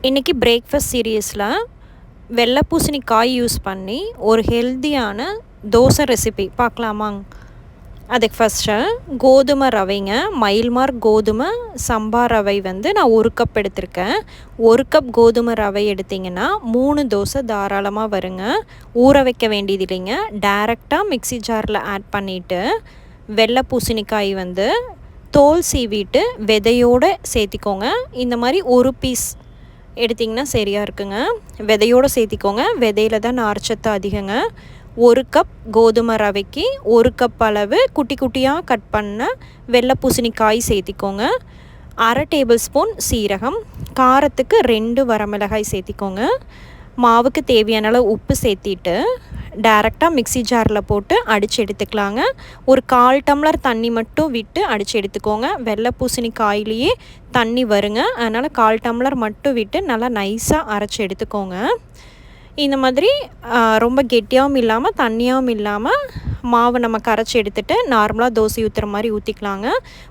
இன்றைக்கி பிரேக்ஃபாஸ்ட் சீரியஸில் வெள்ளை பூசணிக்காய் யூஸ் பண்ணி ஒரு ஹெல்த்தியான தோசை ரெசிபி பார்க்கலாமாங்க. அதுக்கு ஃபஸ்ட்டு கோதுமை ரவைங்க, மைல்மார்க் கோதுமை சம்பா ரவை வந்து நான் 1 கப் எடுத்திருக்கேன். 1 கப் கோதுமை ரவை எடுத்திங்கன்னா 3 தோசை தாராளமாக வருங்க. ஊற வைக்க வேண்டியது இல்லைங்க. டைரெக்டாக மிக்ஸி ஜாரில் ஆட் பண்ணிவிட்டு வெள்ளை பூசணிக்காய் வந்து தோல் சீவிட்டு விதையோடு சேர்த்திக்கோங்க. இந்த மாதிரி ஒரு பீஸ் எடுத்திங்கன்னா சரியாக இருக்குங்க. விதையோடு சேர்த்திக்கோங்க. விதையில தான் நார்ச்சத்து அதிகங்க. 1 கப் கோதுமை ரவைக்கு 1 கப் அளவு குட்டி குட்டியாக கட் பண்ண வெள்ளை பூசணிக்காய் சேர்த்திக்கோங்க. 1/2 டேபிள் ஸ்பூன் சீரகம், காரத்துக்கு 2 வரமிளகாய் சேர்த்திக்கோங்க. மாவுக்கு தேவையான அளவு உப்பு சேர்த்திட்டு டைரெக்டாக மிக்ஸி ஜாரில் போட்டு அடித்து எடுத்துக்கலாங்க. ஒரு 1/4 டம்ளர் தண்ணி மட்டும் விட்டு அடித்து எடுத்துக்கோங்க. வெள்ளை பூசணிக்காயிலேயே தண்ணி வருங்க. அதனால் 1/4 டம்ளர் மட்டும் விட்டு நல்லா நைஸாக அரைச்சி எடுத்துக்கோங்க. இந்த மாதிரி ரொம்ப கெட்டியாகவும் இல்லாமல் தண்ணியாகவும் இல்லாமல் மாவு நம்ம கரைச்சி எடுத்துகிட்டு நார்மலாக தோசை ஊற்றுற மாதிரி ஊற்றிக்கலாங்க.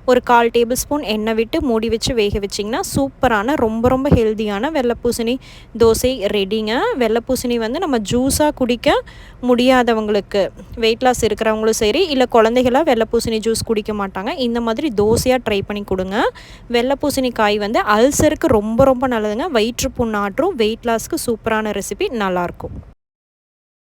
ஒரு 1/4 டேபிள் ஸ்பூன் எண்ணெய் விட்டு மூடி வச்சு வேக வச்சிங்கன்னா சூப்பரான ரொம்ப ஹெல்த்தியான வெள்ளை பூசணி தோசை ரெடிங்க. வெள்ளை பூசணி வந்து நம்ம ஜூஸாக குடிக்க முடியாதவங்களுக்கு, வெயிட் லாஸ் இருக்கிறவங்களும் சரி, இல்லை குழந்தைகளாக வெள்ளை பூசணி ஜூஸ் குடிக்க மாட்டாங்க, இந்த மாதிரி தோசையாக ட்ரை பண்ணி கொடுங்க. வெள்ளை பூசணி காய் வந்து அல்சருக்கு ரொம்ப நல்லதுங்க. வயிற்றுப்புண் ஆற்றும். வெயிட் லாஸ்க்கு சூப்பரான ரெசிபி, நல்லாயிருக்கும்.